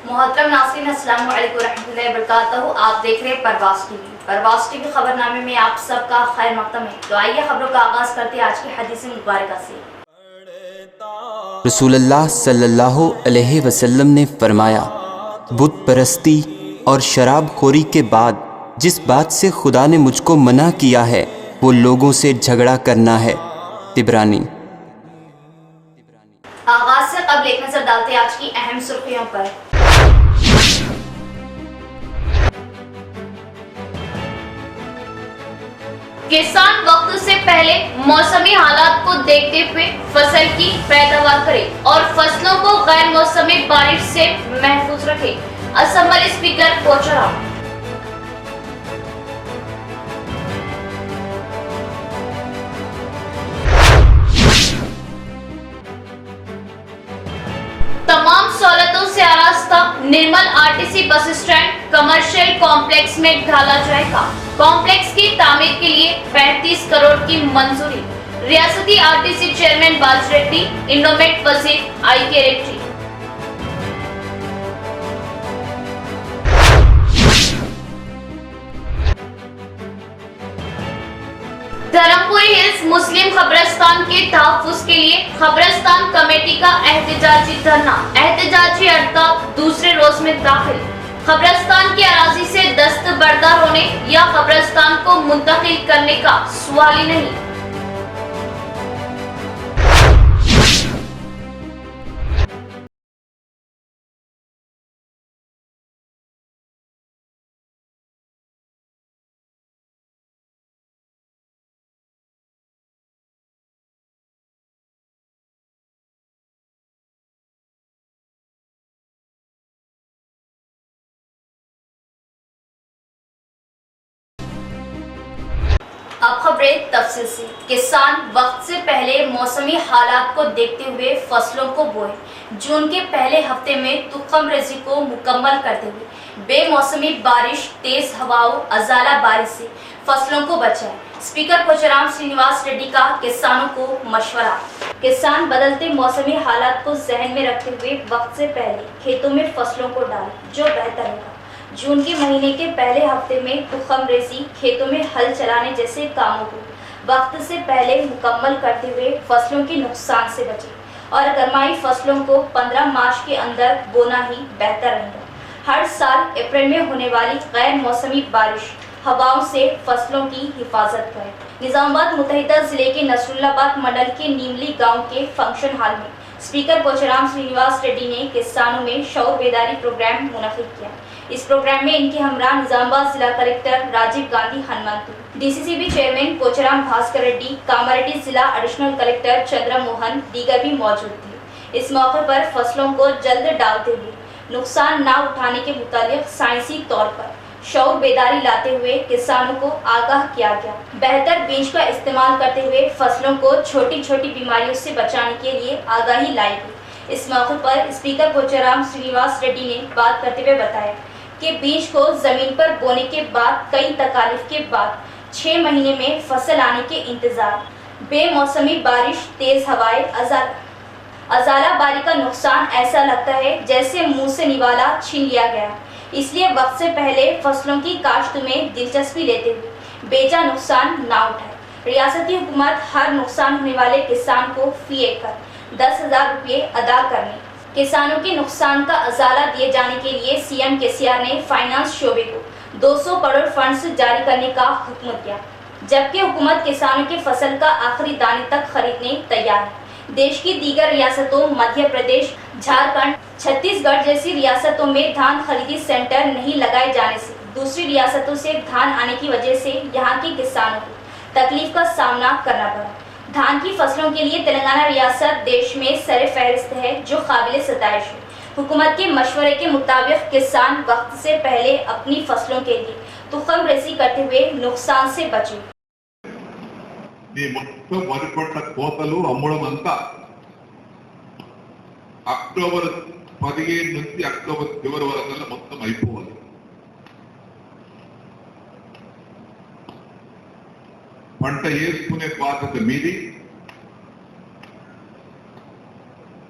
मोहतरम नाज़रीन, अस्सलाम वालेकुम रहमतुल्लाहि व बरकातहू। आप देख रहे हैं परवास टीवी। परवास टीवी खबरनामे में आप सबका खैर मकदम है। तो आइए खबरों का आगाज करते हैं आज की हदीस मुबारक से। रसूलुल्लाह सल्लल्लाहु अलैहि वसल्लम ने फरमाया, बुत परस्ती और शराब खोरी के बाद जिस बात से खुदा ने मुझको मना किया है वो लोगों से झगड़ा करना है। तिबरानी। आगाज से कबल एक नजर डालते हैं आज की अहम सुर्खियों पर। किसान वक्त से पहले मौसमी हालात को देखते हुए फसल की पैदावार करे और फसलों को गैर मौसमी बारिश से महफूज रखे। Assembly speaker Pocharam. तमाम सहूलतों से आरास्ता Nirmal RTC bus stand commercial complex में ढाला जाएगा। कॉम्प्लेक्स की तामीर के लिए 35 करोड़ की मंजूरी। रियासती आरटीसी चेयरमैन बाजरेड्डी, इनोवेट वजीर आई.के. रेड्डी। धर्मपुरी हिल्स मुस्लिम कब्रिस्तान के तहफ्फुज के लिए कब्रिस्तान कमेटी का एहतजाजी धरना। एहतजाजी हड़ताल दूसरे रोज में दाखिल। कब्रिस्तान की अराजी से दस्तबरदार होने या कब्रिस्तान को मुंतकिल करने का सवाल ही नहीं। अब खबरें तफसील से। किसान वक्त से पहले मौसमी हालात को देखते हुए फसलों को बोए। जून के पहले हफ्ते में तुखम रेजी को मुकम्मल करते हुए बेमौसमी बारिश, तेज हवाओं, अजाला बारिश से फसलों को बचाए। स्पीकर पोचाराम श्रीनिवास रेड्डी का किसानों को मशवरा। किसान बदलते मौसमी हालात को जहन में रखते हुए वक्त से पहले खेतों में फसलों को डालें जो बेहतर होगा। जून के महीने के पहले हफ्ते में तुखम रेजी, खेतों में हल चलाने जैसे कामों को वक्त से पहले मुकम्मल करते हुए फसलों के नुकसान से बचें और गरमाई फसलों को 15 मार्च के अंदर बोना ही बेहतर रहेगा। हर साल अप्रैल में होने वाली गैर मौसमी बारिश, हवाओं से फसलों की हिफाजत करें। निजामाबाद मुतहिदा जिले के नसरुल्लाबाद मंडल के नीमली गाँव के फंक्शन हॉल में स्पीकर पोचाराम श्रीनिवास रेड्डी ने किसानों में शऊर बेदारी प्रोग्राम मुनक्किद किया। इस प्रोग्राम में इनके हमरा निजामाबाद जिला collector Rajiv Gandhi Hanumanthu, DCCB chairman Pocharam Bhaskar Reddy, Kamareddy जिला एडिशनल कलेक्टर चंद्र मोहन दीगर भी मौजूद थे। इस मौके पर फसलों को जल्द डालते हुए नुकसान न उठाने के मुतालिक साइंसी तौर पर शऊर बेदारी लाते हुए किसानों को आगाह किया गया। बेहतर बीज का इस्तेमाल करते हुए फसलों को छोटी छोटी बीमारियों से बचाने के लिए आगाही लाई गई। इस मौके पर स्पीकर पोचाराम श्रीनिवास रेड्डी ने बात करते हुए बताया कि बीज को जमीन पर बोने के बाद कई तकालीफ के बाद 6 महीने में फसल आने के इंतजार, बेमौसमी बारिश, तेज हवाएं, अजाला बारी का नुकसान ऐसा लगता है जैसे मुंह से निवाला छीन लिया गया। इसलिए वक्त से पहले फसलों की काश्त में दिलचस्पी लेते हुए बेजा नुकसान ना उठाए। रियासती हुकूमत हर नुकसान होने वाले किसान को फी एकड़ 10,000 रुपये अदा करने, किसानों के नुकसान का अजाला दिए जाने के लिए सीएम केसीआर ने फाइनेंस शोबे को 200 करोड़ फंड्स जारी करने का हुक्म दिया, जबकि हुकूमत किसानों के फसल का आखिरी दाने तक खरीदने तैयार है। देश की दीगर रियासतों मध्य प्रदेश, झारखंड, छत्तीसगढ़ जैसी रियासतों में धान खरीदी सेंटर नहीं लगाए जाने से दूसरी रियासतों से धान आने की वजह से यहाँ के किसानों को तकलीफ का सामना करना पड़ा। धान की फसलों के लिए तेलंगाना रियासत देश में सरे फहरिस्त है, जो काबिल सताइश है। हुकूमत के मशवरे के मुताबिक किसान वक्त से पहले अपनी फसलों के लिए तुखम रेजी करते हुए नुकसान से बचे। అక్టోబర్ 15 నుంచి అక్టోబర్ చివరి వరకు మొత్తం అయిపోవాలి. పంట వేసుకునే బాధ్యత మీది.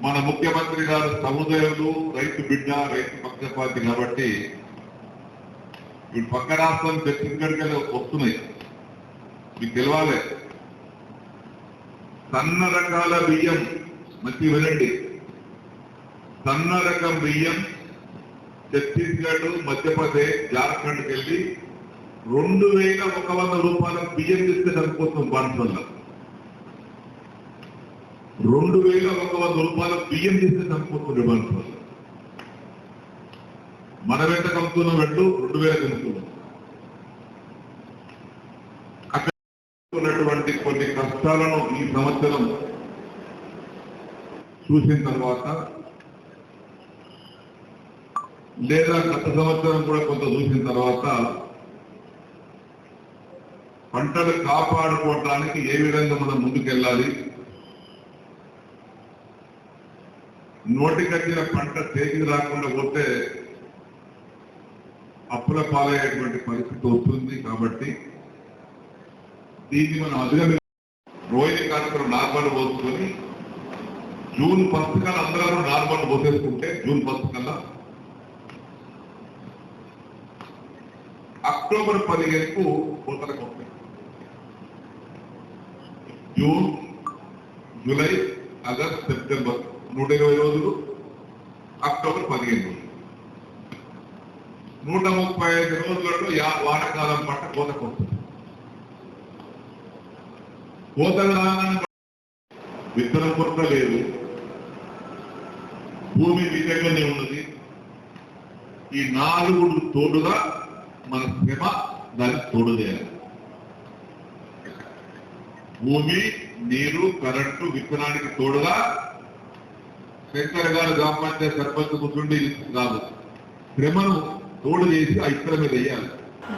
మన ముఖ్యమంత్రి గారు సముదాయులు రైతు బిడ్డ రైతు పక్షపాతి కాబట్టి ఈ పక్క రాష్ట్రం ఛత్తీస్గఢ్ వస్తున్నాయి. మీకు తెలవాలి, సన్న రకాల బియ్యం మంచి వినండి, సన్న రకం బియ్యం ఛత్తీస్గఢ్ మధ్యప్రదేశ్ జార్ఖండ్కి వెళ్ళి 2100 రూపాయల బియ్యం ఇస్తే సరిపోతుంది. బాన్సల్లో 2100 రూపాయల బియ్యం ఇస్తే సరిపోతుంది బాన్సల్లో. మనం ఎంత కమ్ముతున్నాం, 2000 కమ్ముతున్నాం. అక్కడ ఉన్నటువంటి కొన్ని కష్టాలను ఈ సంవత్సరం చూసిన తర్వాత, లేదా గత సంవత్సరం కూడా కొంత చూసిన తర్వాత పంటలు కాపాడుకోవటానికి ఏ విధంగా మనం ముందుకెళ్ళాలి, నోటికొచ్చిన పంట చేతికి రాకుండా పోతే అప్పుల పాలయ్యేటువంటి పరిస్థితి వస్తుంది. కాబట్టి దీన్ని మనం అధిగమి రోహిణి కార్యక్రమం నార్మల్ పోసుకొని జూన్ 1 కల్లా అందరూ నార్మల్ పోసేసుకుంటే జూన్ 1 కల్లా అక్టోబర్ 15కు కోతలకు వస్తాయి. జూన్, జూలై, ఆగస్ట్, సెప్టెంబర్ 120 రోజులు, అక్టోబర్ 15 రోజులు, 135 రోజులలో వానాకాలం పంట కోతకు వస్తుంది. కోతగా విత్తనం కొరత లేదు, భూమి విధంగానే ఉన్నది. ఈ 4 తోడుగా మన శ్రమ దానికి తోడు చేయాలి. భూమి, నీరు, కరెంటు, విత్తనానికి తోడుగా శంకర్ గారు గ్రామ పంచాయతీ సర్పంచ్ కూర్చుండి కాదు, శ్రమను తోడు చేసి ఆ ఇత్తనం మీద వేయాలి.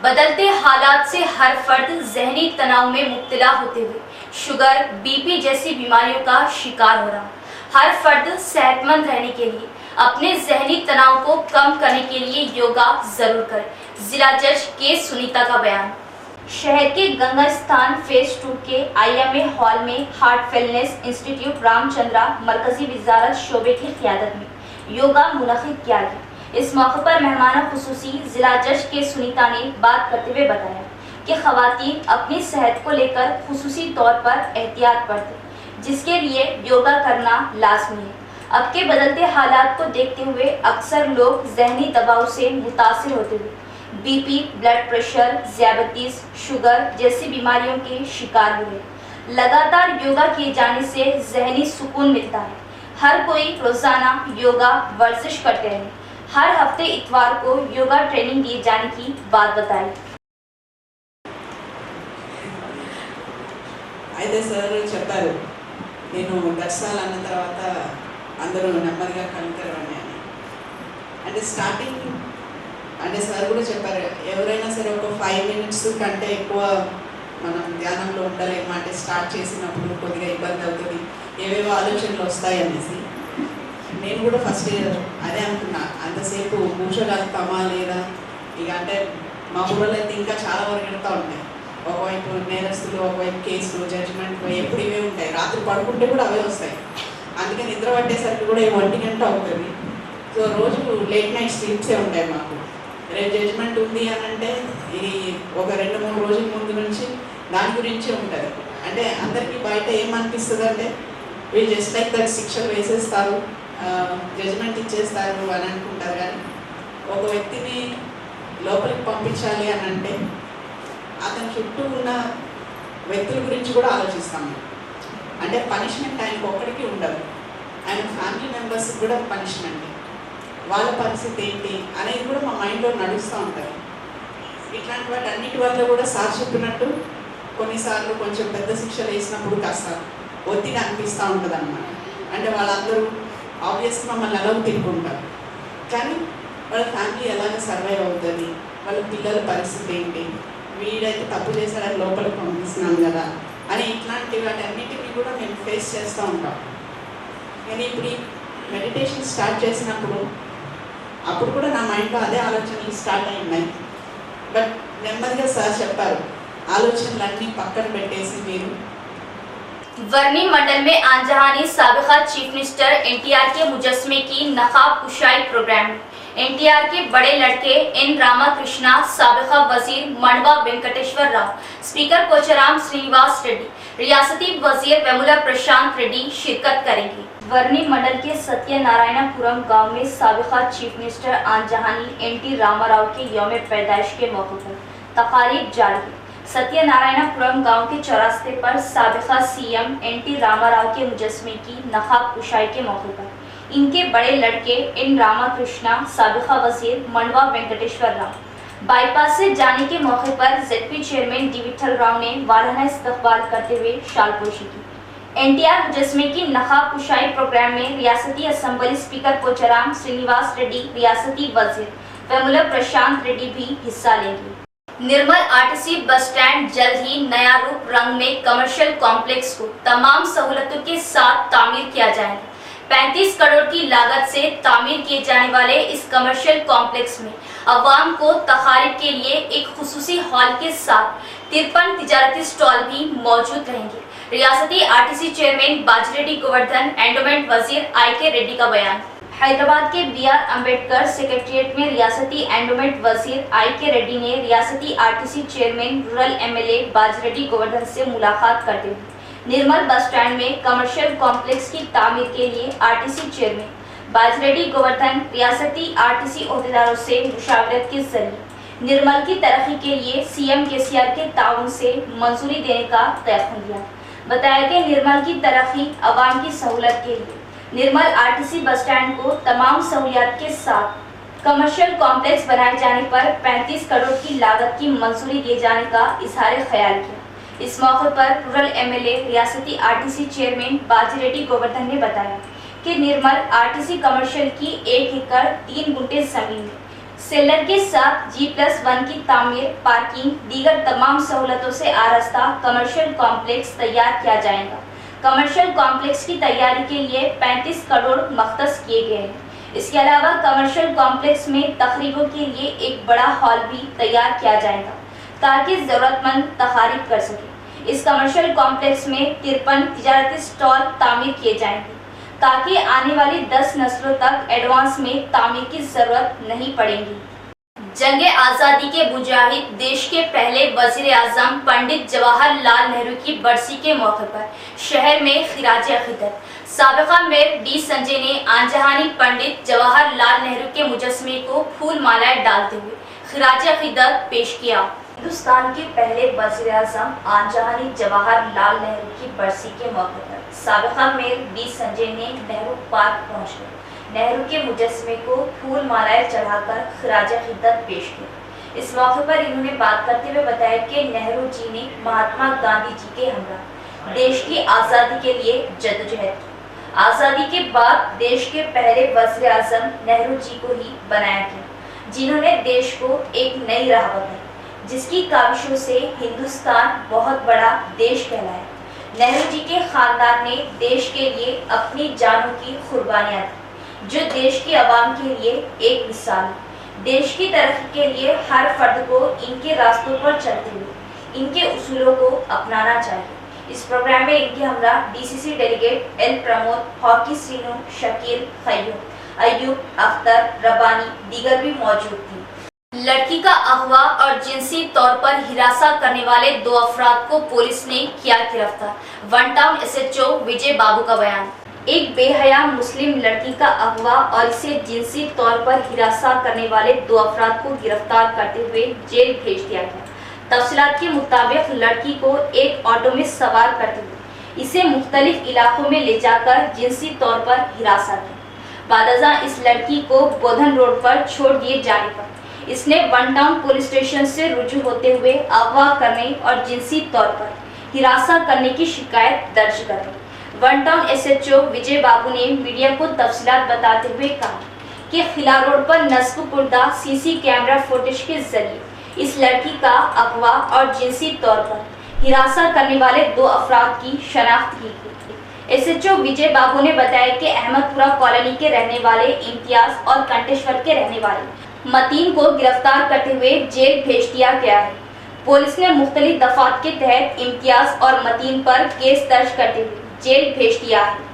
बदलते हालात से हर फर्द जहनी तनाव में मुब्तला होते हुए शुगर, बीपी जैसी बीमारियों का शिकार हो रहा। हर फर्द सेहतमंद रहने के लिए अपने जहनी तनाव को कम करने के लिए योगा जरूर करें। जिला जज के सुनीता का बयान। शहर के गंगा स्थान फेज 2 के IMA हॉल में हार्ट वेलनेस इंस्टीट्यूट रामचंद्रा मरकजी वजारत शोबे की क़ियादत में योगा मुनक़िद किया गया। इस मौके पर मेहमान खुसूसी जिला जज के सुनीता ने बात करते हुए बताया कि ख़वातीन अपनी सेहत को लेकर खुसूसी तौर पर एहतियात बरतें, जिसके लिए योगा करना लाजमी है। अब के बदलते हालात को देखते हुए अक्सर लोग जहनी दबाव से मुतासिर होते हुए बीपी, ब्लड प्रेशर, ज़ियाबतीस, शुगर जैसी बीमारियों के शिकार हुए। लगातार योगा किए जाने से जहनी सुकून मिलता है। हर कोई रोज़ाना योगा वर्जिश करते रहे। हर हफ्ते इतवार को योगा ट्रेनिंग दिए जाने की बात बताई। అయితే సార్ చెప్పారు, నేను దర్శనాలు అన్న తర్వాత అందరూ నెమ్మదిగా కనుకరవని అని. అంటే స్టార్టింగ్ అంటే సార్ కూడా చెప్పారు, ఎవరైనా సరే ఒక 5 minutes కంటే ఎక్కువ మనం ధ్యానంలో ఉండలేము. అంటే స్టార్ట్ చేసినప్పుడు కొద్దిగా ఇబ్బంది అవుతుంది, ఏవేవో ఆలోచనలు వస్తాయి అనేసి. నేను కూడా ఫస్ట్ అదే అనుకున్నా, అంతసేపు కూర్చోగలుగుతామా లేదా. ఇక అంటే మా ఊళ్ళో అయితే ఇంకా చాలా వరకు ఎడుతూ ఉంటాయి. ఒకవైపు నేరస్తులు, ఒకవైపు కేసులు, జడ్జిమెంట్, ఎప్పుడు ఇవే ఉంటాయి. రాత్రి పడుకుంటే కూడా అవే వస్తాయి. అందుకే నిద్ర పట్టేసరికి కూడా 1 గంట అవుతుంది. సో రోజు లేట్ నైట్ స్లీప్సే ఉంటాయి మాకు. రేపు జడ్జిమెంట్ ఉంది అని అంటే ఇది ఒక 2-3 రోజుల ముందు నుంచి దాని గురించే ఉంటుంది. అంటే అందరికీ బయట ఏమనిపిస్తుంది అంటే వీళ్ళు జస్ట్ లైక్ దట్ శిక్షలు వేసేస్తారు, జడ్జిమెంట్ ఇచ్చేస్తారు అని అనుకుంటారు. కానీ ఒక వ్యక్తిని లోపలికి పంపించాలి అని అంటే అతని చుట్టూ ఉన్న వ్యక్తుల గురించి కూడా ఆలోచిస్తాము. అంటే పనిష్మెంట్ ఆయనకు ఒక్కడికి ఉండదు, ఆయన ఫ్యామిలీ మెంబర్స్కి కూడా పనిష్మెంట్, వాళ్ళ పరిస్థితి ఏంటి అనేది కూడా మా మైండ్లో నడుస్తూ ఉంటుంది. ఇట్లాంటి వాటి అన్నిటి వల్ల కూడా సార్ చెప్పినట్టు కొన్నిసార్లు కొంచెం పెద్ద శిక్షలు వేసినప్పుడు కాస్త ఒత్తిడి అనిపిస్తూ ఉంటుంది అన్నమాట. అంటే వాళ్ళందరూ ఆబ్వియస్గా మమ్మల్ని ఎలా తిట్టుకుంటారు, కానీ వాళ్ళ ఫ్యామిలీ ఎలాగ సర్వైవ్ అవుతుంది, వాళ్ళ పిల్లల పరిస్థితి ఏంటి, వీడైతే తప్పు చేశాడని లోపలికి పంపిస్తున్నాం కదా అని ఇట్లాంటి వాటి అన్నిటినీ కూడా మేము ఫేస్ చేస్తూ ఉంటాం. కానీ ఇప్పుడు ఈ మెడిటేషన్ స్టార్ట్ చేసినప్పుడు అప్పుడు కూడా నా మైండ్లో అదే ఆలోచనలు స్టార్ట్ అయి ఉన్నాయి. బట్ నెమ్మదిగా సార్ చెప్పారు, ఆలోచనలన్నీ పక్కన పెట్టేసి మీరు वर्णी मंडल में आंजहानी साबिका चीफ मिनिस्टर एनटीआर के मुजस्मे की नकाब कुशाई प्रोग्राम में एनटीआर के बड़े लड़के एन रामाकृष्णा, साबिका वजीर मंडवा वेंकटेश्वर राव, स्पीकर पोचाराम श्रीनिवास रेड्डी, रियासती वजीर वेमुला प्रशांत रेड्डी शिरकत करेंगे। वर्णी मंडल के सत्यनारायणपुरम गांव में साबिका चीफ मिनिस्टर आंजहानी एनटी रामाराव के यौम पैदाइश के मौके पर तकारीब जारी है। सत्यनारायणपुरम गांव के चौरास्ते पर साबिका सीएम एनटी रामाराव के मुजस्मे की नकाब कुशाई के मौके पर इनके बड़े लड़के एन रामाकृष्णा, साबिका वजीर मंडवा वेंकटेश्वर राव, बाईपास से जाने के मौके पर ZP chairman D Vithal Rao ने वाराना इस्तकबाल करते हुए शालपोशी की। एनटीआर मुजस्मे की नकाब कुशाई प्रोग्राम में रियासती असेंबली स्पीकर पोचाराम श्रीनिवास रेड्डी, रियासती वजीर वेमुला प्रशांत रेड्डी भी हिस्सा लेंगे। निर्मल आरटीसी बस स्टैंड जल्द ही नया रूप रंग में कमर्शियल कॉम्प्लेक्स को तमाम सहूलतों के साथ तामीर किया जाएगा। 35 करोड़ की लागत से तामीर किए जाने वाले इस कमर्शियल कॉम्प्लेक्स में अवाम को तकारीब के लिए एक खुसूसी हॉल के साथ 53 तिजारती स्टॉल भी मौजूद रहेंगे। रियासती आरटीसी चेयरमैन बाजिरेड्डी गोवर्धन, एंडोमेंट वजीर आई.के. रेड्डी का बयान। हैदराबाद के बी.आर. अम्बेडकर सेक्रेटेरिएट में रियासती एंडोमेंट वजीर आई.के. रेड्डी ने रियासती RTC chairman rural MLA Bajireddy Govardhan से मुलाकात करते हुए निर्मल बस स्टैंड में कमर्शियल कॉम्प्लेक्स की तामीर के लिए आरटीसी चेयरमैन बाजिरेड्डी गोवर्धन रियासती आरटीसी ओहदेदारों से मुशावरत के जरिए निर्मल की तरक्की के लिए सीएम केसीआर के ताउन से मंजूरी देने का तयख्खुन दिया। बताया कि निर्मल की तरक्की आवाम की सहूलत के लिए निर्मल आरटीसी बस स्टैंड को तमाम सहूलियात के साथ कमर्शियल कॉम्प्लेक्स बनाए जाने पर 35 करोड़ की लागत की मंजूरी दिए जाने का इजहार ख्याल किया। इस मौके पर रूरल एमएलए रियासती आरटीसी चेयरमैन बाजिरेड्डी गोवर्धन ने बताया कि निर्मल आरटीसी कमर्शियल की 1 एकड़ 3 गुंठे जमीन में सेलर के साथ G+1 की तामीर, पार्किंग, दीगर तमाम सहूलतों से आरास्ता कमर्शियल कॉम्प्लेक्स तैयार किया जाएगा। कमर्शियल कॉम्प्लेक्स की तैयारी के लिए 35 करोड़ मख्तस किए गए हैं। इसके अलावा कमर्शियल कॉम्प्लेक्स में तकरीबों के लिए एक बड़ा हॉल भी तैयार किया जाएगा ताकि जरूरतमंद तकारीब कर सके। इस कमर्शियल कॉम्प्लेक्स में 53 तिजारती स्टॉल तामीर किए जाएंगे ताकि आने वाली 10 नस्लों तक एडवांस में तामीर की जरूरत नहीं पड़ेगी। जंग आज़ादी के मुजाहिद देश के पहले वजीर आज़म पंडित जवाहरलाल नेहरू की बरसी के मौके पर शहर में खिराज अकीदत साबिका मेयर डी संजय ने आंजहानी पंडित जवाहरलाल नेहरू के मुजस्मे को फूल मालाएं डालते हुए खिराज अकीदत पेश किया। हिंदुस्तान के पहले वजीर आज़म आंजहानी जवाहरलाल नेहरू की बरसी के मौके पर साबिका मेयर डी संजय ने नेहरू पार्क पहुंचकर नेहरू के मुजस्मे को फूल मालाएं चढ़ाकर खिराज अकीदत पेश की। इस मौके पर इन्होंने बात करते हुए बताया कि नेहरू जी ने महात्मा गांधी जी के हमरा देश की आज़ादी के लिए जद्दोजहद की। आज़ादी के बाद देश के पहले वज़ीर आज़म नेहरू जी को ही बनाया गया, जिन्होंने देश को एक नई राह बताई, जिसकी काविशों से हिंदुस्तान बहुत बड़ा देश कहलाया। नेहरू जी के खानदान ने देश के लिए अपनी जानों की कुर्बानियां दी, जो देश की आवाम के लिए एक मिसाल है। देश की तरक्की के लिए हर फर्द को इनके रास्तों पर चलते हुए इनके उसूलों को अपनाना चाहिए। इस प्रोग्राम में इनके हमरा DCC delegate L Pramod, hockey Srinu, Shakeel, Khayyum, Ayub, Akhtar, Rabbani दीगर भी मौजूद थी। लड़की का अगवा और जिनसी तौर पर हिरासा करने वाले 2 अफराद को पुलिस ने किया गिरफ्तार। वन टाउन एसएचओ विजय बाबू का बयान। एक बेहया मुस्लिम लड़की का अगवा और इसे जिनसी तौर पर हिरासा करने वाले 2 अफराद को गिरफ्तार करते हुए जेल भेज दिया गया। तफसीलात के मुताबिक लड़की को एक ऑटो में सवार करते हुए इसे मुख्तलिफ इलाकों में ले जाकर जिनसी तौर पर हिरासा किया। बादअज़ां इस लड़की को बोधन रोड पर छोड़ दिए जाने पर इसने वन टाउन पुलिस स्टेशन से रुजू होते हुए अगवा करने और जिनसी तौर पर हिरासा करने की शिकायत दर्ज कर दी। वन टाउन एसएचओ विजय बाबू ने मीडिया को तफसीलात बताते हुए कहा कि खिला रोड पर नस्ब कुर्दा सीसी कैमरा फुटेज के जरिए इस लड़की का अगवा और जिनसी तौर पर हिरासा करने वाले 2 अफराद की शनाख्त की गई। एसएचओ विजय बाबू ने बताया कि अहमदपुरा कॉलोनी के रहने वाले इम्तियाज और कंटेश्वर के रहने वाले मतीन को गिरफ्तार करते हुए जेल भेज दिया गया है। पुलिस ने मुख्तलिफ दफात के तहत इम्तियाज और मतीन पर केस दर्ज करते हुए जेल भेज दिया है।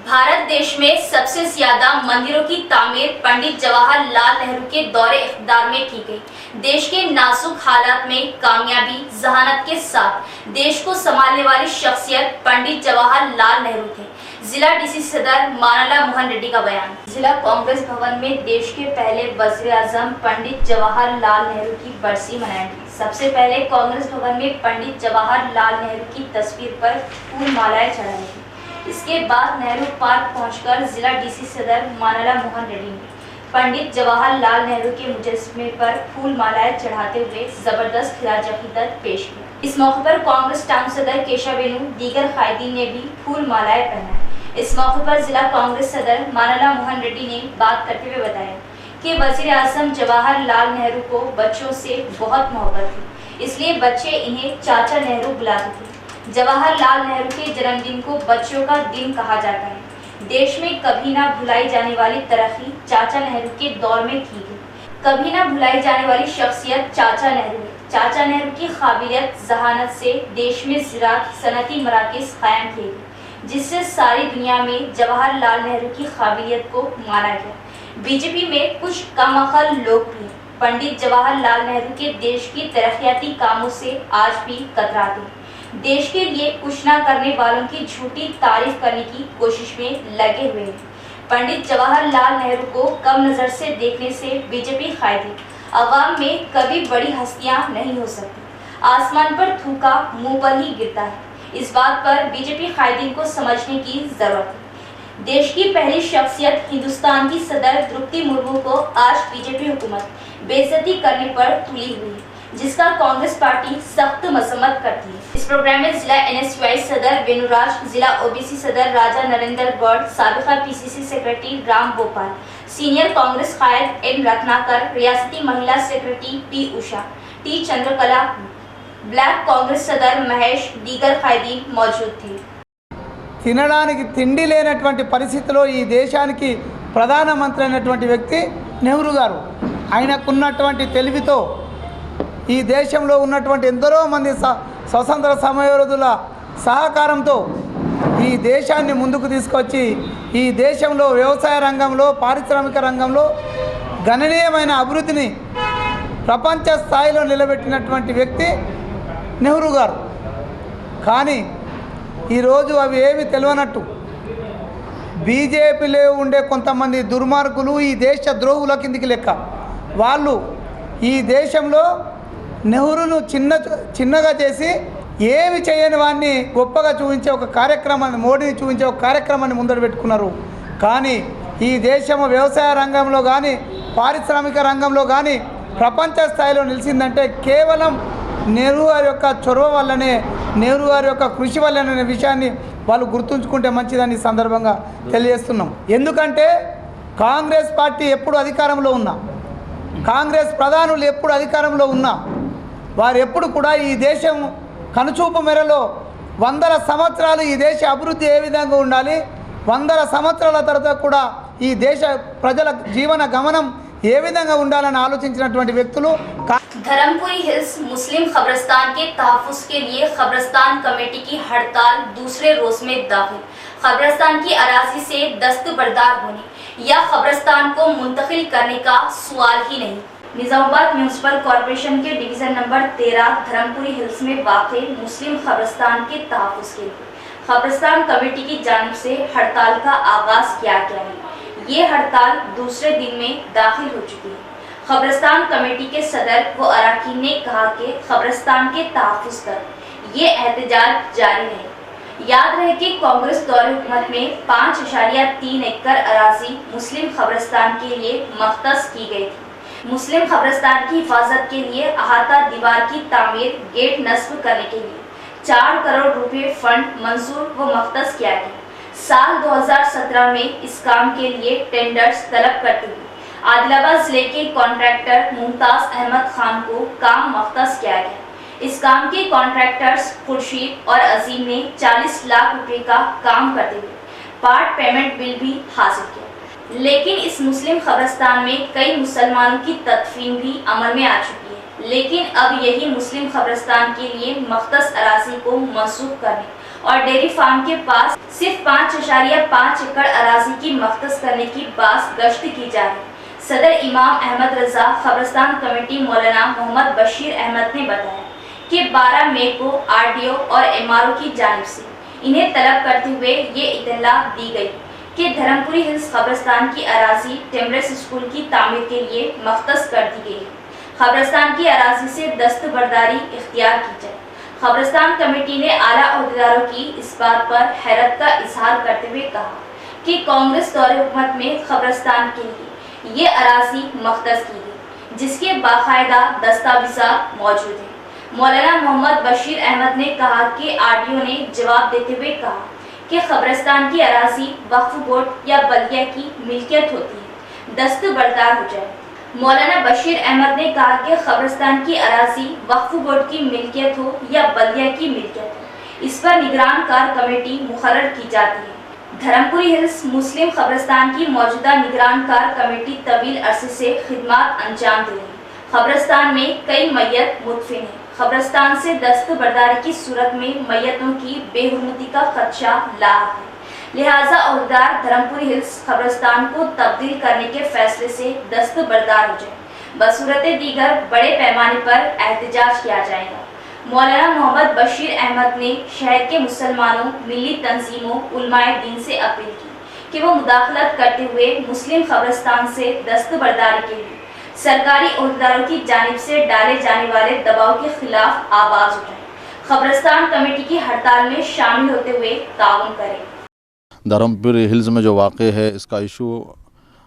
भारत देश में सबसे ज्यादा मंदिरों की तामीर पंडित जवाहरलाल नेहरू के दौरे इख्तिदार में की गई। देश के नाजुक हालात में कामयाबी जहानत के साथ देश को संभालने वाली शख्सियत पंडित जवाहरलाल नेहरू थे। जिला डीसी सदर मानाला मोहन रेड्डी का बयान। जिला कांग्रेस भवन में देश के पहले वज़ीर आज़म पंडित जवाहरलाल नेहरू की बरसी मनाई गई। सबसे पहले कांग्रेस भवन में पंडित जवाहरलाल नेहरू की तस्वीर पर फूल मालाएं चढ़ाई गई। इसके बाद नेहरू पार्क पहुंचकर जिला डीसी सदर मानाला मोहन रेड्डी ने पंडित जवाहरलाल नेहरू के मुजस्समे पर फूल मालाएं चढ़ाते हुए जबरदस्त खिराज अकीदत पेश की। इस मौके पर कांग्रेस टाउन सदर केशवेनु दीगर कायदीन ने भी फूल मालाएं पहनाई। इस मौके पर जिला कांग्रेस सदर मानाला मोहन रेड्डी ने बात करते हुए बताया कि वज़ीर आज़म जवाहरलाल नेहरू को बच्चों से बहुत मोहब्बत थी, इसलिए बच्चे इन्हें चाचा नेहरू बुलाते थे। जवाहरलाल नेहरू के जन्मदिन को बच्चों का दिन कहा जाता है। देश में कभी ना भुलाई जाने वाली तरक्की चाचा नेहरू के दौर में की गई। कभी ना भुलाई जाने वाली शख्सियत चाचा नेहरू है। चाचा नेहरू की काबिलियत जहानत से देश में ज़राअत सनती मराकज़ कायम किए गए, जिससे सारी दुनिया में जवाहरलाल नेहरू की काबिलियत को माना गया। बीजेपी में कुछ कम अकल लोग भी पंडित जवाहरलाल नेहरू के देश की तरक्याती कामों से आज भी कतराते हैं। देश के लिए कुछ ना करने वालों की झूठी तारीफ करने की कोशिश में लगे हुए हैं। पंडित जवाहरलाल नेहरू को कम नज़र से देखने से बीजेपी कायदी अवाम में कभी बड़ी हस्तियां नहीं हो सकती। आसमान पर थूका मुंह पर ही गिरता है। इस बात पर बीजेपी कायदीन को समझने की जरूरत है। देश की पहली शख्सियत हिंदुस्तान की सदर द्रौपदी मुर्मू को आज बीजेपी हुकूमत बेइज्जती करने पर तुली हुई है, जिसका कांग्रेस पार्टी सख्त मजम्मत करती है। इस प्रोग्राम में जिला NSY सदर वेनुराज, जिला OBC सदर राजा नरेंद्र गौड़, साबिका PCC secretary Ram Gopal, senior Congress कायद N रत्नाकर, रियासती महिला secretary P Usha, T Chandrakala, block Congress सदर महेश, दीगर कायदीन मौजूद थे। తినడానికి తిండి లేనటువంటి పరిస్థితిలో ఈ దేశానికి ప్రధానమంత్రి అయినటువంటి వ్యక్తి నెహ్రూ గారు ఆయనకున్నటువంటి తెలివితో ఈ దేశంలో ఉన్నటువంటి ఎందరో మంది స్వతంత్ర సమరయోధుల సహకారంతో ఈ దేశాన్ని ముందుకు తీసుకొచ్చి ఈ దేశంలో వ్యవసాయ రంగంలో పారిశ్రామిక రంగంలో గణనీయమైన అభివృద్ధిని ప్రపంచ స్థాయిలో నిలబెట్టినటువంటి వ్యక్తి నెహ్రూ గారు. కానీ ఈరోజు అవి ఏమి తెలియనట్టు బీజేపీలో ఉండే కొంతమంది దుర్మార్గులు ఈ దేశ ద్రోహుల కిందికి లెక్క వాళ్ళు ఈ దేశంలో నెహ్రూను చిన్నగా చేసి ఏమి చేయని వాడిని గొప్పగా చూపించే ఒక కార్యక్రమాన్ని, మోడీని చూపించే ఒక కార్యక్రమాన్ని ముందర పెట్టుకున్నారు. కానీ ఈ దేశము వ్యవసాయ రంగంలో కానీ పారిశ్రామిక రంగంలో కానీ ప్రపంచ స్థాయిలో నిలిచిందంటే కేవలం నెహ్రూ గారి యొక్క చొరవ వల్లనే, నెహ్రూ గారి యొక్క కృషి వల్లనే విషయాన్ని వాళ్ళు గుర్తుంచుకుంటే మంచిదని సందర్భంగా తెలియజేస్తున్నాం. ఎందుకంటే కాంగ్రెస్ పార్టీ ఎప్పుడు అధికారంలో ఉన్నా, కాంగ్రెస్ ప్రధానులు ఎప్పుడు అధికారంలో ఉన్నా వారు ఎప్పుడు కూడా ఈ దేశం కనుచూపు మేరలో 100 సంవత్సరాలు ఈ దేశ అభివృద్ధి ఏ విధంగా ఉండాలి, 100 సంవత్సరాల తర్వాత కూడా ఈ దేశ ప్రజల జీవన గమనం ఏ విధంగా ఉండాలని ఆలోచించినటువంటి వ్యక్తులు. धर्मपुरी हिल्स मुस्लिम कब्रिस्तान के तहफ़्फ़ुज़ के लिए कब्रिस्तान कमेटी की हड़ताल दूसरे रोज में दाखिल। कब्रिस्तान की अराजी से दस्तबरदार होने या कब्रिस्तान को मुंतकिल करने का सवाल ही नहीं। निज़ामाबाद म्यूनसिपल कॉरपोरेशन के डिवीज़न नंबर 13 धर्मपुरी हिल्स में वाक़े मुस्लिम कब्रिस्तान के तहफ़्फ़ुज़ के लिए कब्रिस्तान कमेटी की जानिब से हड़ताल का आगाज़ किया गया है। ये हड़ताल दूसरे दिन में दाखिल हो चुकी है। कब्रिस्तान कमेटी के सदर व अरकान ने कहा कि कब्रिस्तान के तहफ़्फ़ुज़ तक ये एहतजाज जारी रहे। याद रहे कि कांग्रेस दौरे हुकूमत में 5.3 एकड़ अराजी मुस्लिम कब्रिस्तान के लिए मख्तस की गई थी। मुस्लिम कब्रिस्तान की हिफाजत के लिए अहाता दीवार की तामीर, गेट नस्ब करने के लिए 4 करोड़ रुपए फंड मंजूर व मख्तस किया गया। साल 2017 में इस काम के लिए टेंडर्स तलब करते हुए आदिलाबाद जिले के कॉन्ट्रैक्टर मुमताज अहमद खान को काम मख्तस किया गया। इस काम के कॉन्ट्रैक्टर्स खुर्शीद और अजीम ने 40 लाख रुपए का काम करते हुए पार्ट पेमेंट बिल भी हासिल किया। लेकिन इस मुस्लिम कब्रिस्तान में कई मुसलमानों की तदफीन भी अमल में आ चुकी है, لیکن اب یہی مسلم قبرستان کے لیے مختص اراضی کو منسوخ کرنے اور ڈیری فارم کے پاس صرف 5.5 ایکڑ اراضی کی مختص کرنے کی باعث گشت کی جا رہی ہے۔ صدر امام احمد رضا قبرستان کمیٹی مولانا محمد بشیر احمد نے بتایا کہ 12 مئی کو RDO اور MRO کی جانب سے انہیں طلب کرتے ہوئے یہ اطلاع دی گئی کہ دھرم پوری ہلز قبرستان کی اراضی ٹیمریس اسکول کی تعمیر کے لیے مختص کر دی گئی ہے۔ قبرستان کی اراضی سے دستبرداری اختیار کی جائے۔ قبرستان کمیٹی نے اعلیٰ عہدیداروں کی اس بات پر حیرت کا اظہار کرتے ہوئے کہا کہ کانگریس دور حکومت میں قبرستان کے لیے یہ اراضی مختص کی گئی جس کے باقاعدہ دستاویزات موجود ہیں۔ مولانا محمد بشیر احمد نے کہا کہ RDO نے جواب دیتے ہوئے کہا کہ قبرستان کی اراضی وقف بورڈ یا بلدیہ کی ملکیت ہوتی ہے، دستبردار ہو جائے۔ مولانا بشیر احمد نے کہا کہ قبرستان کی اراضی وقف بورڈ کی ملکیت ہو یا بلدیہ کی ملکیت ہو، اس پر نگران کار کمیٹی مقرر کی جاتی ہے۔ دھرم پوری ہلز مسلم قبرستان کی موجودہ نگران کار کمیٹی طویل عرصے سے خدمات انجام دے رہی ہے۔ قبرستان میں کئی میت مدفن ہیں۔ قبرستان سے دستبرداری کی صورت میں میتوں کی بے حرمتی کا خدشہ لاحق ہے، لہٰذا عہدیدار دھرم پوری ہلز قبرستان کو تبدیل کرنے کے فیصلے سے دستبردار ہو جائے، بصورت دیگر بڑے پیمانے پر احتجاج کیا جائے گا۔ مولانا محمد بشیر احمد نے شہر کے مسلمانوں، ملی تنظیموں، علماء دین سے اپیل کی کہ وہ مداخلت کرتے ہوئے مسلم قبرستان سے دستبرداری کے لیے سرکاری عہدیداروں کی جانب سے ڈالے جانے والے دباؤ کے خلاف آواز اٹھائیں، قبرستان کمیٹی کی ہڑتال میں شامل ہوتے ہوئے تعاون کریں۔ دھرم پوری ہلز میں جو واقع ہے اس کا ایشو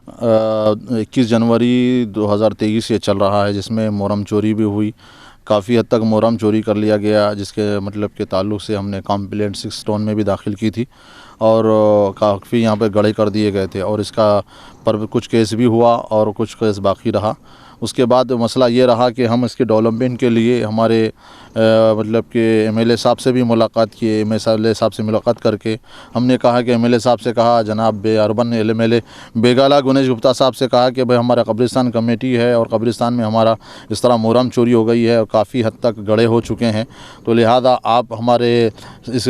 21 جنوری 2023 سے چل رہا ہے، جس میں محرم چوری بھی ہوئی، کافی حد تک محرم چوری کر لیا گیا، جس کے مطلب کے تعلق سے ہم نے کمپلینٹ 6 ٹون میں بھی داخل کی تھی اور کافی یہاں پہ گڑھے کر دیے گئے تھے اور اس کا پر کچھ کیس بھی ہوا اور کچھ کیس باقی رہا۔ اس کے بعد مسئلہ یہ رہا کہ ہم اس کے ڈیولپمنٹ کے لیے ہمارے مطلب کہ MLA صاحب سے بھی ملاقات کیے، MLA صاحب سے ملاقات کر کے ہم نے کہا کہ MLA صاحب سے کہا، جناب اربن MLA بیگالا گنیش گپتا صاحب سے کہا کہ بھائی ہمارا قبرستان کمیٹی ہے اور قبرستان میں ہمارا اس طرح محرم چوری ہو گئی ہے اور کافی حد تک گڑھے ہو چکے ہیں، تو لہذا آپ ہمارے اس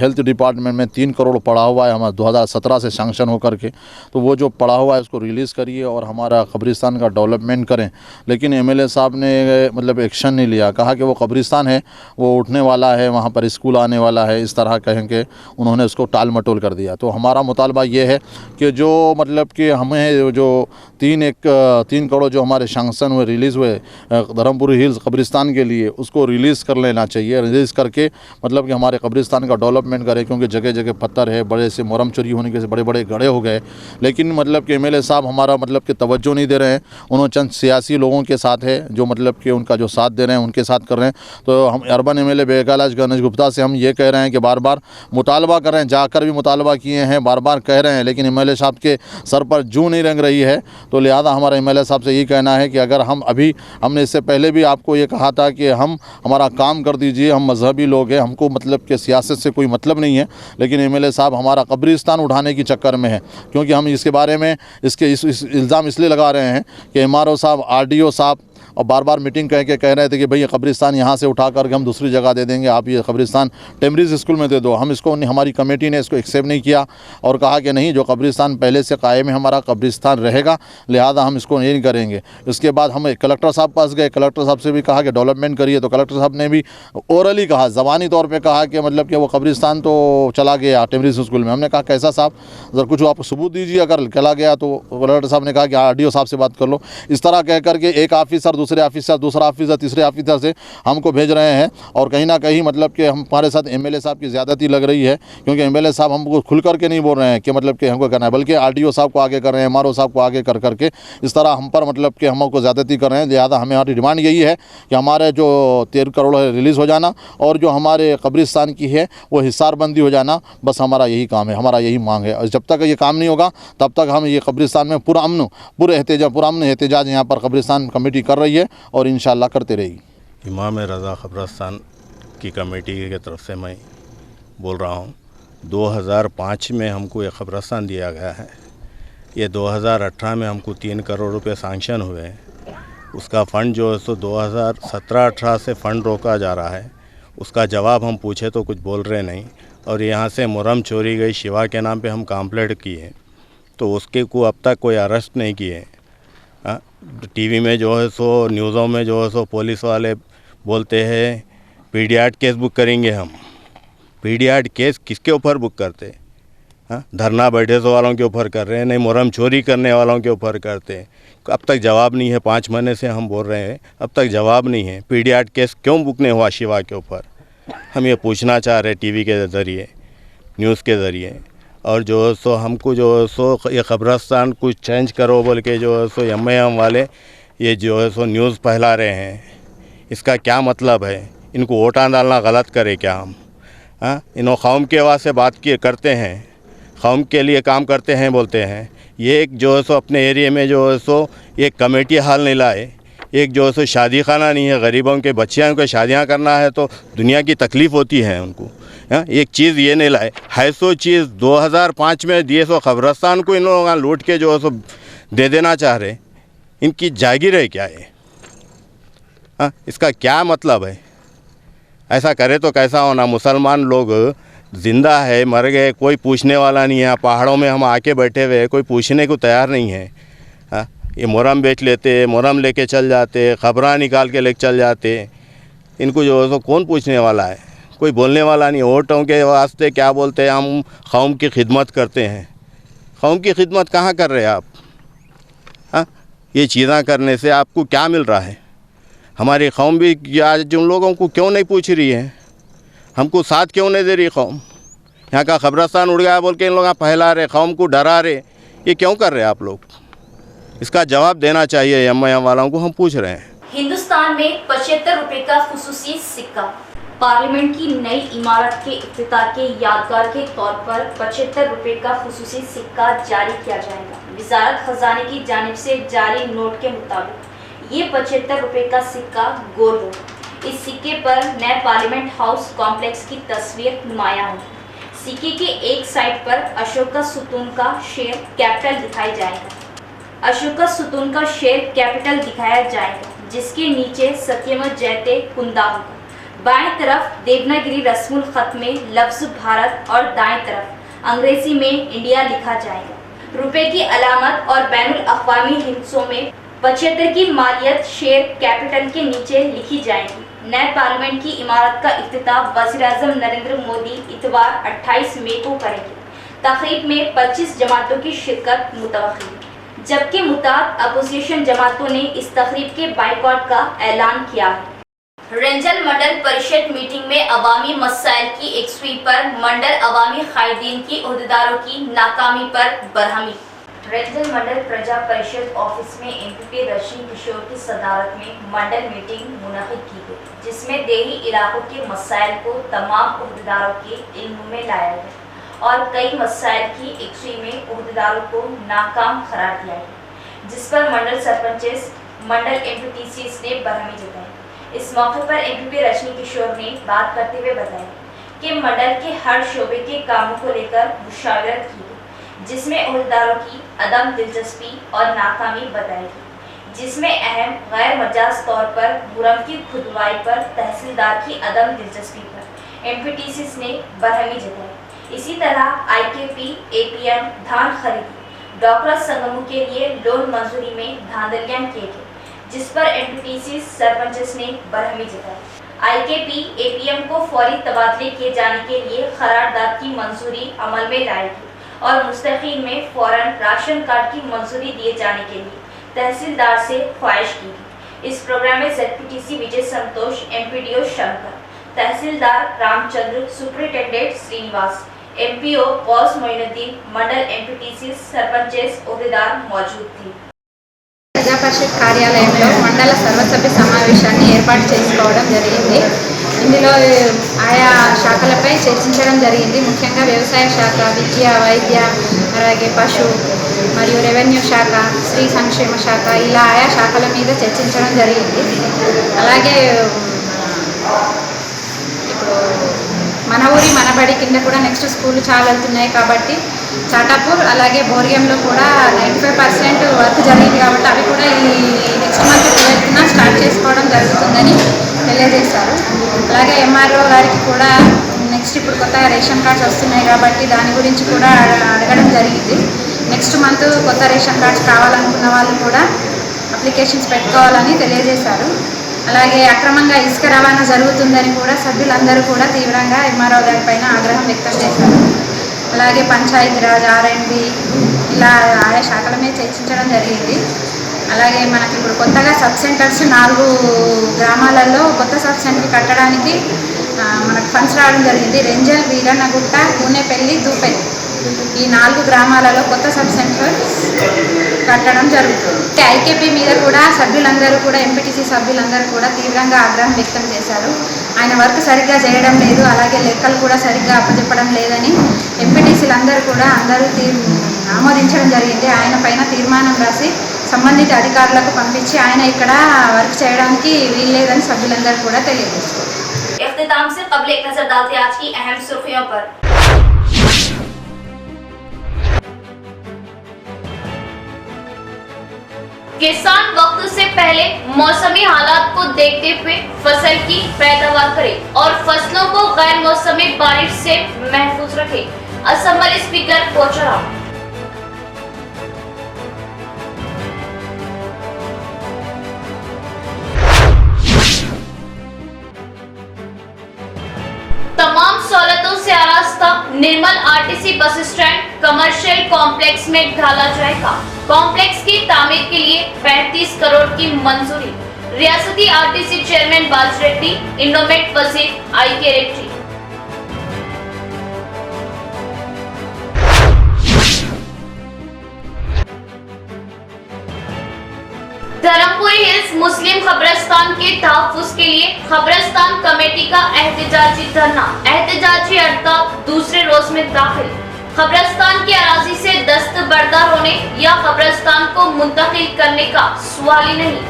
ہیلتھ ڈپارٹمنٹ میں 3 کروڑ پڑا ہوا ہے ہمارا 2017 سے سینکشن ہو کر کے، تو وہ جو پڑا ہوا ہے اس کو ریلیز کریے اور ہمارا قبرستان کا ڈیولپمنٹ کریں۔ لیکن MLA صاحب نے مطلب ایکشن نہیں لیا، کہا کہ وہ قبرستان ہے، وہ اٹھنے والا ہے، وہاں پر اسکول آنے والا ہے، اس طرح کہیں کہ انہوں نے اس کو ٹال مٹول کر دیا۔ تو ہمارا مطالبہ یہ ہے کہ جو مطلب کہ ہمیں جو 3 کروڑ جو ہمارے سینکشن ہوئے، ریلیز ہوئے دھرم پوری ہلز قبرستان کے لیے، اس کو ریلیز کر لینا چاہیے، ریلیز کر کے مطلب کہ ہمارے قبرستان کا ڈیولپمنٹ کرے، کیونکہ جگہ جگہ پتھر ہے، بڑے سے محرم چوری ہونے کے بڑے بڑے گڑھے ہو گئے، لیکن مطلب کہ MLA صاحب ہمارا مطلب کہ توجہ نہیں دے رہے ہیں، انہوں چند سیاسی لوگوں کے ساتھ ہے جو مطلب کہ ان کا جو ساتھ دے رہے ہیں ان کے ساتھ کر رہے ہیں۔ تو ہم اربن MLA بیگالا گنیش گپتا سے ہم یہ کہہ رہے ہیں کہ بار بار مطالبہ کر رہے ہیں، جا کر بھی مطالبہ کیے ہیں، بار بار کہہ رہے ہیں، لیکن MLA صاحب کے سر پر جوں نہیں رنگ رہی ہے، تو لہذا ہمارا MLA صاحب سے یہ کہنا ہے کہ اگر ہم نے اس سے پہلے بھی آپ کو یہ کہا تھا کہ ہمارا کام کر دیجئے، ہم مذہبی لوگ ہیں، ہم کو مطلب کہ سیاست سے کوئی مطلب نہیں ہے، لیکن MLA صاحب ہمارا قبرستان اٹھانے کی چکر میں ہے، کیونکہ ہم اس کے بارے میں اس الزام اس لیے لگا رہے ہیں کہ MRO صاحب، RDO صاحب اور بار بار میٹنگ کہہ رہے تھے کہ بھئی یہ قبرستان یہاں سے اٹھا کر کے ہم دوسری جگہ دے دیں گے، آپ یہ قبرستان ٹیمریز اسکول میں دے دو۔ ہم اس کو ہماری کمیٹی نے اس کو ایکسیپٹ نہیں کیا اور کہا کہ نہیں، جو قبرستان پہلے سے قائم ہے ہمارا قبرستان رہے گا، لہذا ہم اس کو نہیں کریں گے۔ اس کے بعد ہم کلکٹر صاحب پاس گئے، کلکٹر صاحب سے بھی کہا کہ ڈیولپمنٹ کریے، تو کلکٹر صاحب نے بھی اورلی کہا، زبانی طور پہ کہا کہ مطلب کہ وہ قبرستان تو چلا گیا ٹیمریز اسکول میں۔ ہم نے کہا کیسا صاحب، ذرا کچھ آپ ثبوت دیجیے، اگر چلا گیا تو کلکٹر صاحب نے کہا کہ RDO صاحب سے بات کر لو۔ اس طرح کہہ کر کے ایک آفیسر دوسرے آفیسر، دوسرا آفیسر تیسرے آفیسر سے ہم کو بھیج رہے ہیں، اور کہیں نہ کہیں مطلب کہ ہمارے ساتھ MLA صاحب کی زیادتی لگ رہی ہے، کیونکہ MLA صاحب ہم کو کھل کر کے نہیں بول رہے ہیں کہ مطلب کہ ہم کو کرنا ہے، بلکہ RDO صاحب کو آگے کر رہے ہیں، MRO صاحب کو آگے کر کے اس طرح ہم پر مطلب کہ ہم کو زیادتی کر رہے ہیں۔ لہٰذا ہماری ڈیمانڈ یہی ہے کہ ہمارے جو 13 کروڑ ہے ریلیز ہو جانا، اور جو ہمارے قبرستان کی ہے وہ حصار بندی ہو جانا، بس ہمارا یہی کام ہے، ہمارا یہی مانگ ہے۔ اور جب تک یہ کام نہیں ہوگا تب تک ہم یہ قبرستان میں پرامن احتجاج یہاں پر قبرستان کمیٹی کر رہی ہے اور انشاءاللہ کرتے رہے گی۔ امام رضا قبرستان کی کمیٹی کی طرف سے میں بول رہا ہوں، 2005 میں ہم کو یہ قبرستان دیا گیا ہے، یہ 2018 میں ہم کو 3 کروڑ روپے سانکشن ہوئے، उसका फ़ंड जो है सो 2017-18 से फ़ंड रोका जा रहा है। उसका जवाब हम पूछे तो कुछ बोल रहे नहीं। और यहाँ से मुरम चोरी गई शिवा के नाम पे हम कंप्लेंट किए तो उसके को अब तक कोई अरेस्ट नहीं किए। टीवी में जो है सो न्यूज़ों में जो है सो पुलिस वाले बोलते हैं पीडीआर केस बुक करेंगे हम। पीडीआर केस किसके ऊपर बुक करते? धरना बैठे वालों के ऊपर कर रहे हैं, नहीं मुरम चोरी करने वालों के ऊपर करते हैं। अब तक जवाब नहीं है। 5 महीने से हम बोल रहे हैं, अब तक जवाब नहीं है। पीडीआर केस क्यों बुक नहीं हुआ शिवा के ऊपर? हम ये पूछना चाह रहे हैं टीवी के ज़रिए, न्यूज़ के ज़रिए। और जो है सो हमको जो है सो ये कब्रिस्तान कुछ चेंज करो बोल के जो है सो एम वाले ये जो है सो न्यूज़ फैला रहे हैं। इसका क्या मतलब है? इनको वोटां डालना गलत करे क्या हम? इन्हों कौम के वास्ते बात किए करते हैं, कौम के लिए काम करते हैं बोलते हैं। ये एक जो है सो अपने एरिया में जो है सो एक कमेटी हाल नहीं लाए, एक जो है सो शादी खाना नहीं है। गरीबों के बच्चियों को शादियां करना है तो दुनिया की तकलीफ़ होती है उनको। एक चीज़ ये नहीं लाए है। सो चीज़ 2005 में दिए सो कब्रिस्तान को इन लोगों लूट के जो है सो दे देना चाह रहे। इनकी जागीर है क्या ये? इसका क्या मतलब है? ऐसा करे तो कैसा होना? मुसलमान लोग ज़िंदा है, मर गए, कोई पूछने वाला नहीं है। पहाड़ों में हम आके बैठे हुए हैं, कोई पूछने को तैयार नहीं है। ये मुरम बेच लेते, मुरम लेके चल जाते, खबरां निकाल के लेके चल जाते। इनको जो है सो कौन पूछने वाला है? कोई बोलने वाला नहीं। वोटों के वास्ते क्या बोलते हैं, हम कौम की खिदमत करते हैं। कौम की खिदमत कहाँ कर रहे हैं आप? ये चीज़ें करने से आपको क्या मिल रहा है? हमारी कौम भी आज उन लोगों को क्यों नहीं पूछ रही है? हमको साथ क्यों नहीं दे रही कौम? यहाँ का कब्रिस्तान उड़ गया बोल के इन लोग फैला रहे, कौम को डरा रहे। ये क्यों कर रहे हैं आप लोग? इसका जवाब देना चाहिए एम वालों को, हम पूछ रहे हैं। हिंदुस्तान में 75 रुपए का खुसूसी सिक्का। पार्लियामेंट की नई इमारत के इफ्तिताह के यादगार के तौर पर 75 रुपए का खुसूसी सिक्का जारी किया जाएगा। वजारत खजाने की जानिब से जारी नोट के मुताबिक ये 75 रुपए का सिक्का गोल होगा। इस सिक्के पर नए पार्लियामेंट हाउस कॉम्प्लेक्स की तस्वीर नुमायां होगी। सिक्के के एक साइड पर अशोका सुतून का शेर कैपिटल दिखाई जाएगा। अशोका सुतून का शेर कैपिटल दिखाया जाएगा, जिसके नीचे सत्यम जयते कुंदा होगा। बाएं तरफ देवनागरी रस्मुल खत में लफ्ज भारत और दाएं तरफ अंग्रेजी में इंडिया लिखा जाएगा। रुपए की अलामत और बैनुल अक़वामी हिस्सों में 75 की मालियत शेर कैपिटल के नीचे लिखी जाएगी। नए पार्लियामेंट की इमारत का इफ्तिताह वज़ीर-ए-आज़म नरेंद्र मोदी इतवार 28 मई को करेंगे। तक़रीब में 25 जमातों की शिरकत मुतवक्किल है, जबकि मुताद अपोजिशन जमातों ने इस तक़रीब के बाइकॉट का ऐलान किया है। रेंजल मंडल परिषद मीटिंग में अवामी मसाइल की एकसुई पर मंडल अवामी कायदीन की ओहदेदारों की नाकामी पर बरहमी। रेंजल मंडल प्रजा परिषद ऑफिस में एमपीपी रश्मि किशोर की सदारत में मंडल मीटिंग मुनक़िद की गई, जिसमें देही इलाकों के मसाइल को तमाम ओहदेदारों के इल्म में लाया गया और कई मसाइल की एकसुई में ओहदेदारों को नाकाम करार दिया गया, जिस पर मंडल सरपंचेस मंडल एमपीटीसीज ने बरहमी जताई। इस मौके पर एमपीपी रश्मि किशोर ने बात करते हुए बताया कि मंडल के हर शोबे के कामों को लेकर मुशावरत की गई, जिसमें ओहदेदारों की अदम दिलचस्पी और नाकामी बताई गई, जिसमें अहम गैर मजाज तौर पर मुरम की खुदवाई पर तहसीलदार की अदम दिलचस्पी पर एमपीटीसीज ने बरहमी जताई। इसी तरह आईकेपी एपीएम धान खरीदी डॉक्टर संगमों के लिए लोन मंजूरी में धांधलियां किए गए, जिस पर एमपीटीसी सरपंचेस ने बरहमी जताई। आईकेपी एपीएम को फौरी तबादले किए जाने के लिए करारदाद की मंजूरी अमल में लाएगी और मुस्तकीम में फौरन राशन कार्ड की मंजूरी दिए जाने के लिए तहसीलदार से ख्वाहिश की गई। इस प्रोग्राम में जेडपीटीसी विजय संतोष, एमपीडीओ शंकर, तहसीलदार रामचंद्र, सुपरिटेंडेंट श्रीनिवास, एमपीओ गौस मोइनुद्दीन, मंडल एमपीटीसी सरपंचेस ओहदेदार मौजूद थे। ప్రజా పరిషత్ కార్యాలయంలో మండల సర్వసభ్య సమావేశాన్ని ఏర్పాటు చేసుకోవడం జరిగింది. ఇందులో ఆయా శాఖలపై చర్చించడం జరిగింది. ముఖ్యంగా వ్యవసాయ శాఖ, విద్య, వైద్య, అలాగే పశు మరియు రెవెన్యూ శాఖ, స్త్రీ సంక్షేమ శాఖ, ఇలా ఆయా శాఖల మీద చర్చించడం జరిగింది. అలాగే ఇప్పుడు మన ఊరి మనబడి కింద కూడా నెక్స్ట్ స్కూళ్ళు చాలా వెళ్తున్నాయి కాబట్టి చాటాపూర్ అలాగే బోర్యంలో కూడా 95% వర్క్ జరిగింది కాబట్టి అవి కూడా ఈ నెక్స్ట్ మంత్ జరుగుతుందని తెలియజేశారు. అలాగే ఎంఆర్ఓ గారికి కూడా నెక్స్ట్ ఇప్పుడు కొత్తగా రేషన్ కార్డ్స్ వస్తున్నాయి కాబట్టి దాని గురించి కూడా అడగడం జరిగింది. నెక్స్ట్ మంత్ కొత్త రేషన్ కార్డ్స్ కావాలనుకున్న వాళ్ళు కూడా అప్లికేషన్స్ పెట్టుకోవాలని తెలియజేశారు. అలాగే అక్రమంగా ఇసుక రవాణా జరుగుతుందని కూడా సభ్యులందరూ కూడా తీవ్రంగా ఎంఆర్ఓ గారి పైన ఆగ్రహం వ్యక్తం చేశారు. అలాగే పంచాయతీరాజ్, ఆర్ఎండ్బి ఇలా ఆయా శాఖల మీద చర్చించడం జరిగింది. అలాగే మనకి ఇప్పుడు కొత్తగా సబ్ సెంటర్స్ 4 గ్రామాలలో కొత్త సబ్ సెంటర్ కట్టడానికి మనకు ఫండ్స్ రావడం జరిగింది. రెంజల్, వీరన్నగుట్ట, కూనేపల్లి, దూపల్లి ఈ 4 గ్రామాలలో కొత్త సబ్ సెంటర్స్ కట్టడం జరుగుతుంది. ఐకేపీ మీద కూడా సభ్యులందరూ కూడా ఎంపీటీసీ సభ్యులందరూ కూడా తీవ్రంగా ఆగ్రహం వ్యక్తం చేశారు. ఆయన వర్క్ సరిగ్గా చేయడం లేదు, అలాగే లెక్కలు కూడా సరిగ్గా అప్పచెప్పడం లేదని ఎంపీటీసీలందరూ కూడా ఆమోదించడం జరిగింది. ఆయన పైన తీర్మానం రాసి సంబంధిత అధికారులకు పంపించి ఆయన ఇక్కడ వర్క్ చేయడానికి వీల్లేదని సభ్యులందరూ కూడా తెలియజేస్తారు. इख्तिताम से कबल एक नजर डालते आज की अहम सुर्खियों पर। किसान वक्त से पहले मौसमी हालात को देखते हुए फसल की पैदावार करे और फसलों को गैर मौसमी बारिश से महफूज रखे। Assembly speaker Pocharam. तमाम सहूलतों से आरास्ता Nirmal RTC bus stand commercial complex में ढाला जाएगा। कॉम्प्लेक्स की तामीर के लिए 35 करोड़ की मंजूरी। रियासती आरटीसी चेयरमैन बाजरेड्डी, इनोवेट वजीर आई.के. रेड्डी। धर्मपुरी हिल्स मुस्लिम खबरस्तान के तहफ्फुज के लिए खबरस्तान कमेटी का एहतजाजी धरना, एहतजाजी हड़ताल दूसरे रोज में दाखिल। खबरस्तान की अराजी से दस्तबरदार होने या खबरस्तान को मुंतकिल करने का सवाल ही नहीं।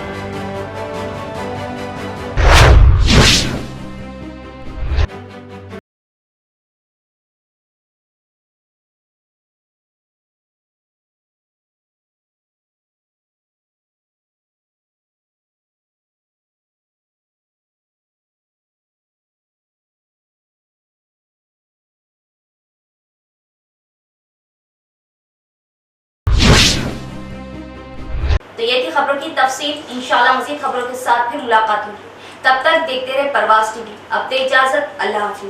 तो ये थी खबरों की तफसील। इंशाल्लाह मज़ीद खबरों के साथ फिर मुलाकात होगी। तब तक देखते रहे परवाज़ टीवी। अब दे इजाज़त, अल्लाह हाफ़िज़।